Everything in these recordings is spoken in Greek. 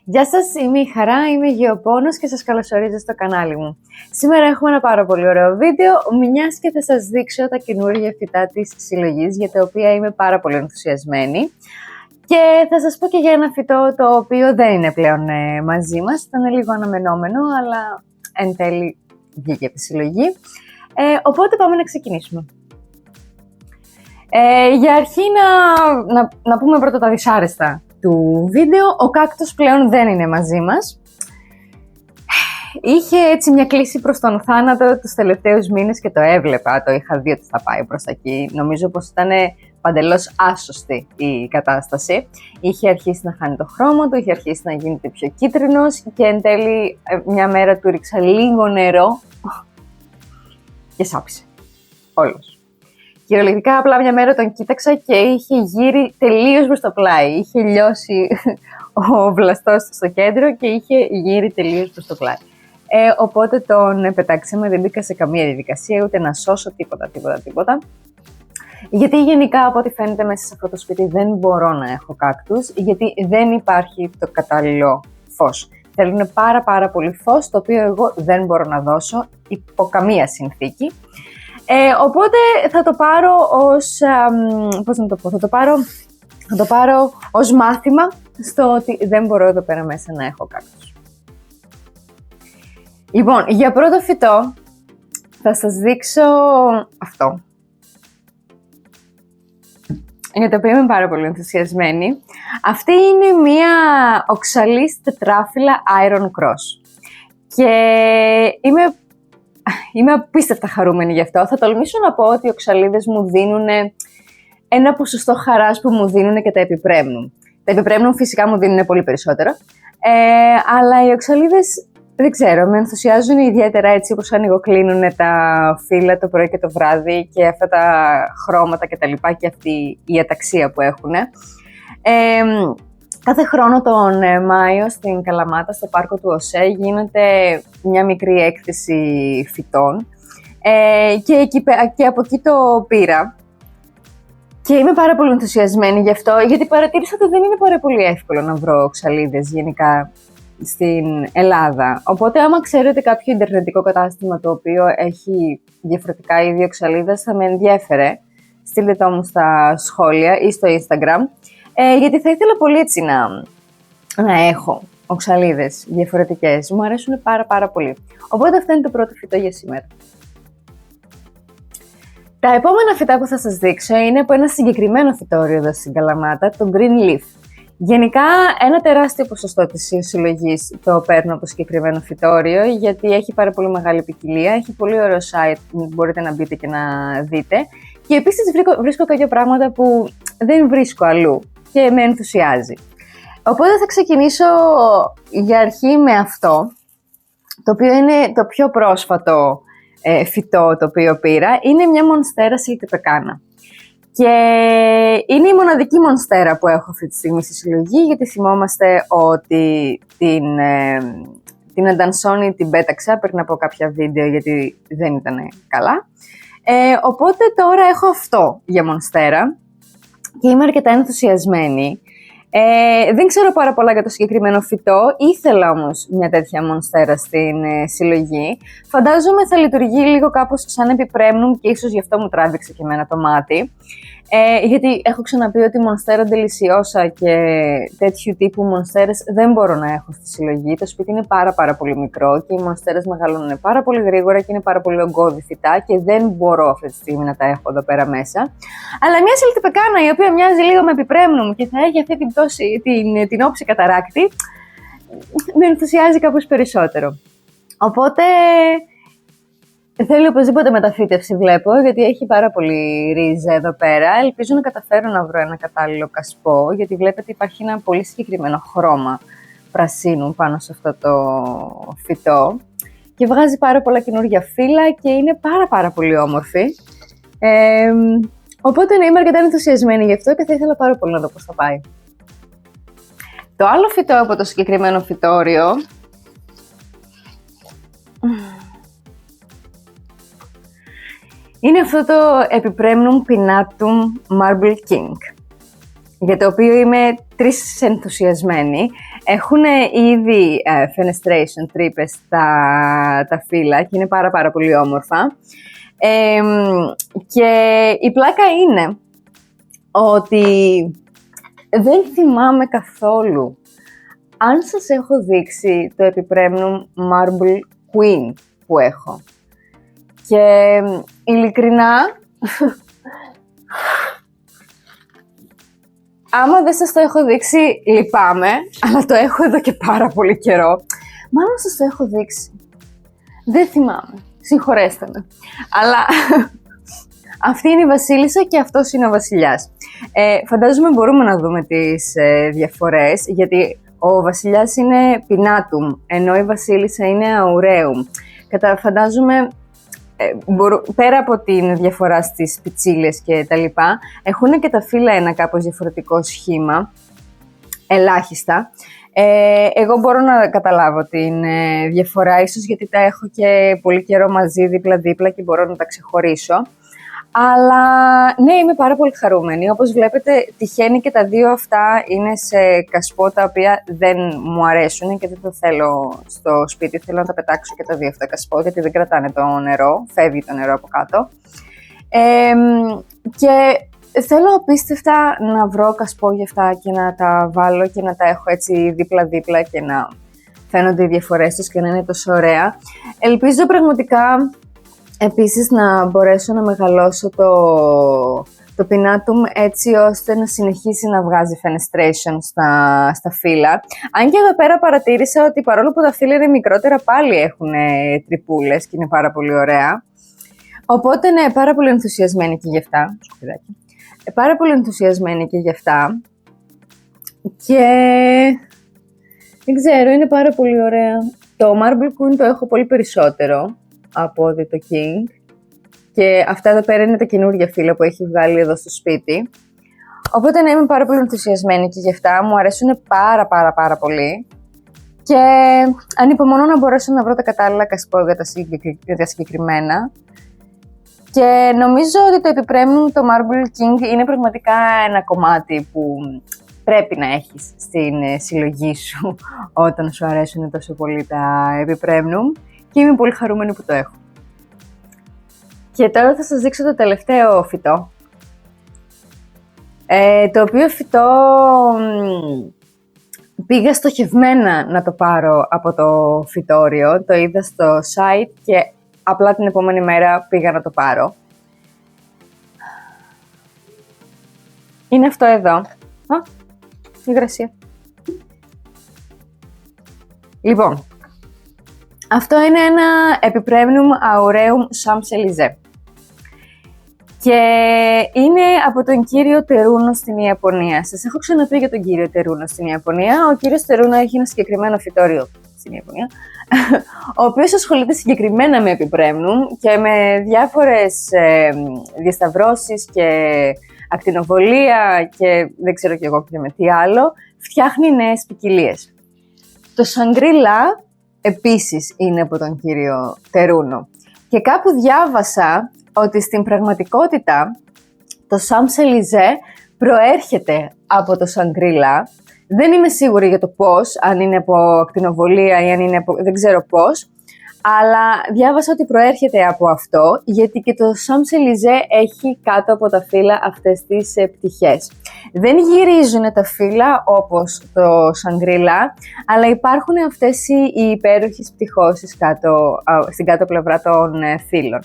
Γεια σας, είμαι η Χαρά, είμαι Γεωπόνος και σας καλωσορίζω στο κανάλι μου. Σήμερα έχουμε ένα πάρα πολύ ωραίο βίντεο, μιας και θα σας δείξω τα καινούργια φυτά της συλλογής, για τα οποία είμαι πάρα πολύ ενθουσιασμένη. Και θα σας πω και για ένα φυτό το οποίο δεν είναι πλέον μαζί μας, ήταν λίγο αναμενόμενο, αλλά εν τέλει βγήκε από τη συλλογή. Οπότε πάμε να ξεκινήσουμε. Για αρχή να πούμε πρώτα τα δυσάρεστα του βίντεο. Ο κάκτος πλέον δεν είναι μαζί μας. Είχε έτσι μια κλίση προς τον θάνατο τους τελευταίους μήνες και το έβλεπα, το είχα δει ότι θα πάει προς τα εκεί. Νομίζω πως ήταν παντελώς άσωστη η κατάσταση. Είχε αρχίσει να χάνει το χρώμα του, είχε αρχίσει να γίνεται πιο κίτρινος και εν τέλει μια μέρα του ρίξα λίγο νερό και σάπισε όλος. Κυριολεκτικά απλά μια μέρα τον κοίταξα και είχε γύρει τελείως προς το πλάι. Είχε λιώσει ο βλαστός στο κέντρο και είχε γύρει τελείως προς το πλάι. Οπότε τον πετάξαμε, δεν μπήκα σε καμία διαδικασία, ούτε να σώσω τίποτα. Γιατί γενικά από ό,τι φαίνεται μέσα σε αυτό το σπίτι δεν μπορώ να έχω κάκτους, γιατί δεν υπάρχει το κατάλληλο φως. Θέλουν πάρα πολύ φως, το οποίο εγώ δεν μπορώ να δώσω υπό καμία συνθήκη. Οπότε θα το πάρω ως, θα το πάρω ως μάθημα στο ότι δεν μπορώ εδώ πέρα μέσα να έχω κάκτους. Λοιπόν, για πρώτο φυτό θα σας δείξω αυτό, για το οποίο είμαι πάρα πολύ ενθουσιασμένη. Αυτή είναι μία οξαλής τετράφυλλα Iron Cross και είμαι απίστευτα χαρούμενη γι' αυτό. Θα τολμήσω να πω ότι οι οξαλίδες μου δίνουν ένα ποσοστό χαράς που μου δίνουν και τα επιπρέμνουν. Τα επιπρέμνουν φυσικά μου δίνουν πολύ περισσότερο, αλλά οι οξαλίδες δεν ξέρω, με ενθουσιάζουν ιδιαίτερα έτσι όπως ανοιγοκλίνουν τα φύλλα το πρωί και το βράδυ και αυτά τα χρώματα και τα λοιπά και αυτή η αταξία που έχουν. Κάθε χρόνο τον Μάιο στην Καλαμάτα, στο πάρκο του ΟΣΕ, γίνεται μια μικρή έκθεση φυτών και από εκεί το πήρα. Και είμαι πάρα πολύ ενθουσιασμένη γι' αυτό, γιατί παρατήρησα ότι δεν είναι πάρα πολύ εύκολο να βρω οξαλίδες γενικά στην Ελλάδα. Οπότε άμα ξέρετε κάποιο ιντερνετικό κατάστημα το οποίο έχει διαφορετικά είδη οξαλίδας, θα με ενδιέφερε. Στείλτε το μου στα σχόλια ή στο Instagram. Γιατί θα ήθελα πολύ έτσι να έχω οξαλίδες διαφορετικές. Μου αρέσουν πάρα πολύ. Οπότε αυτό είναι το πρώτο φυτό για σήμερα. Τα επόμενα φυτά που θα σας δείξω είναι από ένα συγκεκριμένο φυτόριο εδώ στην Καλαμάτα, το Green Leaf. Γενικά ένα τεράστιο ποσοστό της συλλογής το παίρνω από το συγκεκριμένο φυτόριο, γιατί έχει πάρα πολύ μεγάλη ποικιλία, έχει πολύ ωραίο site που μπορείτε να μπείτε και να δείτε. Και επίσης βρίσκω κάποια πράγματα που δεν βρίσκω αλλού και με ενθουσιάζει. Οπότε θα ξεκινήσω για αρχή με αυτό, το οποίο είναι το πιο πρόσφατο φυτό το οποίο πήρα. Είναι μια μονστέρα σιλικοπεκάνα. Και είναι η μοναδική μονστέρα που έχω αυτή τη στιγμή στη συλλογή, γιατί θυμόμαστε ότι την Αντανσόνη την πέταξα πριν από κάποια βίντεο γιατί δεν ήταν καλά. Οπότε τώρα έχω αυτό για μονστέρα και είμαι αρκετά ενθουσιασμένη. Δεν ξέρω πάρα πολλά για το συγκεκριμένο φυτό, ήθελα όμως μια τέτοια μονστέρα στην συλλογή. Φαντάζομαι θα λειτουργεί λίγο κάπως σαν επιπρέμνουν και ίσως γι' αυτό μου τράβηξε και εμένα το μάτι. Γιατί έχω ξαναπεί ότι μονστέρα ντελισιόσα και τέτοιου τύπου μονστέρες δεν μπορώ να έχω στη συλλογή. Το σπίτι είναι πάρα πολύ μικρό και οι μονστέρες μεγαλώνουν πάρα πολύ γρήγορα και είναι πάρα πολύ ογκώδη φυτά και δεν μπορώ αυτή τη στιγμή να τα έχω εδώ πέρα μέσα. Αλλά μια σιλικοπεκάνα η οποία μοιάζει λίγο με επιπρέμνουν και θα έχει αυτή την όψη καταράκτη, με ενθουσιάζει κάπως περισσότερο. Οπότε θέλει οπωσδήποτε μεταφύτευση, βλέπω, γιατί έχει πάρα πολύ ρίζα εδώ πέρα. Ελπίζω να καταφέρω να βρω ένα κατάλληλο κασπό, γιατί βλέπετε υπάρχει ένα πολύ συγκεκριμένο χρώμα πρασίνου πάνω σε αυτό το φυτό και βγάζει πάρα πολλά καινούργια φύλλα και είναι πάρα πολύ όμορφη. Οπότε είμαι αρκετά ενθουσιασμένη γι' αυτό και θα ήθελα πάρα πολύ να δω πώς θα πάει. Το άλλο φυτό από το συγκεκριμένο φυτόριο είναι αυτό το Epipremnum Pinatum Marble King, για το οποίο είμαι τρεις ενθουσιασμένη. Έχουν ήδη fenestration τρύπες τα φύλλα και είναι πάρα πολύ όμορφα. Και η πλάκα είναι ότι δεν θυμάμαι καθόλου αν σας έχω δείξει το Epipremnum Marble Queen που έχω. Και ειλικρινά, άμα δεν σας το έχω δείξει, λυπάμαι, αλλά το έχω εδώ και πάρα πολύ καιρό. Μάλλον σας το έχω δείξει. Δεν θυμάμαι. Συγχωρέστε με. Αλλά αυτή είναι η βασίλισσα και αυτός είναι ο βασιλιάς. Φαντάζομαι μπορούμε να δούμε τις διαφορές, γιατί ο βασιλιάς είναι Pinatum, ενώ η βασίλισσα είναι Aureum. Φαντάζομαι, πέρα από την διαφορά στις πιτσίλες και τα λοιπά, έχουν και τα φύλλα ένα κάπως διαφορετικό σχήμα, ελάχιστα. Εγώ μπορώ να καταλάβω την διαφορά, ίσως γιατί τα έχω και πολύ καιρό μαζί δίπλα-δίπλα και μπορώ να τα ξεχωρίσω. Αλλά ναι, είμαι πάρα πολύ χαρούμενη. Όπως βλέπετε, τυχαίνει και τα δύο αυτά είναι σε κασπό τα οποία δεν μου αρέσουν και δεν το θέλω στο σπίτι. Θέλω να τα πετάξω και τα δύο αυτά κασπό, γιατί δεν κρατάνε το νερό, φεύγει το νερό από κάτω. Και θέλω απίστευτα να βρω κασπό για αυτά και να τα βάλω και να τα έχω έτσι δίπλα-δίπλα και να φαίνονται οι διαφορές τους και να είναι τόσο ωραία. Ελπίζω πραγματικά επίσης να μπορέσω να μεγαλώσω το Pinatum έτσι ώστε να συνεχίσει να βγάζει fenestration στα φύλλα. Αν και εδώ πέρα παρατήρησα ότι παρόλο που τα φύλλα είναι μικρότερα, πάλι έχουν τρυπούλες και είναι πάρα πολύ ωραία. Οπότε ναι, πάρα πολύ ενθουσιασμένη και γι' αυτά. Πάρα πολύ ενθουσιασμένη και γι' αυτά. Και δεν ξέρω, είναι πάρα πολύ ωραία. Το Marble Queen το έχω πολύ περισσότερο από ότι το King. Και αυτά εδώ πέρα είναι τα καινούργια φύλλα που έχει βγάλει εδώ στο σπίτι. Οπότε ναι, είμαι πάρα πολύ ενθουσιασμένη και γι' αυτά. Μου αρέσουν πάρα πολύ. Και ανυπομονώ να μπορέσω να βρω τα κατάλληλα κασπό για τα συγκεκριμένα. Και νομίζω ότι το Epipremnum, το Marble King, είναι πραγματικά ένα κομμάτι που πρέπει να έχεις στην συλλογή σου όταν σου αρέσουν τόσο πολύ τα Epipremnum. Και είμαι πολύ χαρούμενη που το έχω. Και τώρα θα σας δείξω το τελευταίο φυτό. Το οποίο φυτό πήγα στοχευμένα να το πάρω από το φυτόριο. Το είδα στο site και απλά την επόμενη μέρα πήγα να το πάρω. Είναι αυτό εδώ. Υγρασία. Λοιπόν, αυτό είναι ένα Epipremnum Aureum Champs-Élysées. Και είναι από τον κύριο Τερούνο στην Ιαπωνία. Σας έχω ξαναπεί για τον κύριο Τερούνο στην Ιαπωνία. Ο κύριος Τερούνο έχει ένα συγκεκριμένο φυτόριο στην Ιαπωνία, ο οποίος ασχολείται συγκεκριμένα με Epipremnum και με διάφορες διασταυρώσεις και ακτινοβολία και δεν ξέρω κι εγώ και με τι άλλο, φτιάχνει νέες ποικιλίες. Το Shangri-La επίσης είναι από τον κύριο Τερούνο. Και κάπου διάβασα ότι στην πραγματικότητα το Champs-Élysées προέρχεται από το Shangri-La. Δεν είμαι σίγουρη για το πώς, αν είναι από ακτινοβολία ή αν είναι από δεν ξέρω πώς, αλλά διάβασα ότι προέρχεται από αυτό, γιατί και το Champs-Élysées έχει κάτω από τα φύλλα αυτές τις πτυχές. Δεν γυρίζουν τα φύλλα όπως το Shangri-La, αλλά υπάρχουν αυτές οι υπέροχες πτυχώσεις στην κάτω πλευρά των φύλλων.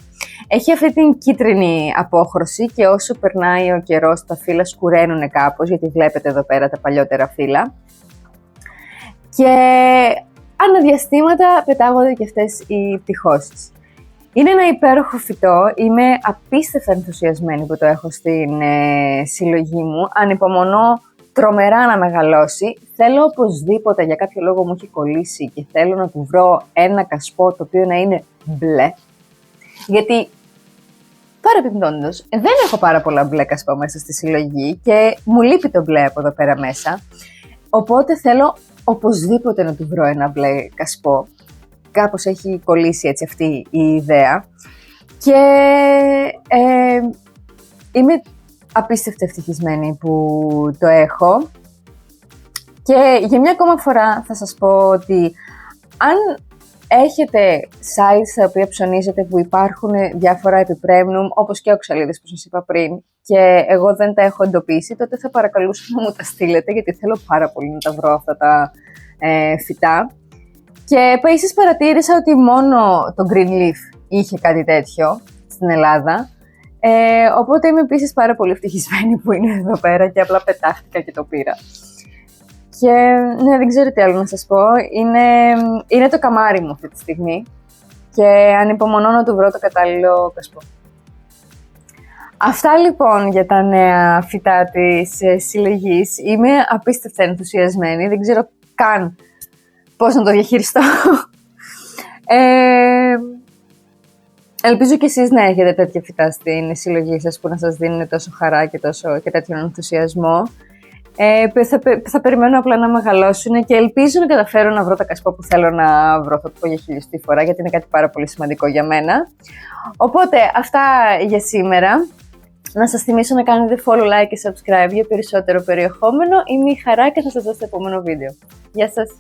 Έχει αυτή την κίτρινη απόχρωση και όσο περνάει ο καιρός τα φύλλα σκουραίνουν κάπως, γιατί βλέπετε εδώ πέρα τα παλιότερα φύλλα. Και αναδιαστήματα πετάγονται και αυτές οι πτυχώσεις. Είναι ένα υπέροχο φυτό, είμαι απίστευτα ενθουσιασμένη που το έχω στην συλλογή μου. Ανυπομονώ τρομερά να μεγαλώσει. Θέλω οπωσδήποτε, για κάποιο λόγο μου έχει κολλήσει και θέλω να του βρω ένα κασπό το οποίο να είναι μπλε. Γιατί, παρεπιπτόντως, δεν έχω πάρα πολλά μπλε κασπό μέσα στη συλλογή και μου λείπει το μπλε από εδώ πέρα μέσα. Οπότε θέλω οπωσδήποτε να του βρω ένα μπλε κασπό. Κάπως έχει κολλήσει έτσι αυτή η ιδέα. Και είμαι απίστευτα ευτυχισμένη που το έχω. Και για μια ακόμα φορά θα σας πω ότι αν έχετε sites στα οποία ψωνίζετε που υπάρχουν διάφορα επιπρέμνου, όπως και οξαλίδες που σας είπα πριν, και εγώ δεν τα έχω εντοπίσει, τότε θα παρακαλούσα να μου τα στείλετε, γιατί θέλω πάρα πολύ να τα βρω αυτά τα φυτά. Και επίσης παρατήρησα ότι μόνο το Green Leaf είχε κάτι τέτοιο στην Ελλάδα. Οπότε είμαι επίσης πάρα πολύ ευτυχισμένη που είναι εδώ πέρα και απλά πετάχτηκα και το πήρα. Και ναι, δεν ξέρω τι άλλο να σας πω. Είναι το καμάρι μου αυτή τη στιγμή και ανυπομονώ να του βρω το κατάλληλο κασπό. Αυτά λοιπόν για τα νέα φυτά της συλλογής. Είμαι απίστευτα ενθουσιασμένη, δεν ξέρω καν πώς να το διαχειριστώ. Ελπίζω και εσείς να έχετε τέτοια φυτά στην συλλογή σας που να σας δίνουν τόσο χαρά και τέτοιον ενθουσιασμό. Θα περιμένω απλά να μεγαλώσουν και ελπίζω να καταφέρω να βρω τα κασπό που θέλω να βρω. Θα το πω για χιλιοστή φορά, γιατί είναι κάτι πάρα πολύ σημαντικό για μένα. Οπότε αυτά για σήμερα. Να σας θυμίσω να κάνετε follow, like και subscribe για περισσότερο περιεχόμενο. Είμαι η Χαρά και θα σας δω στο επόμενο βίντεο. Γεια σας!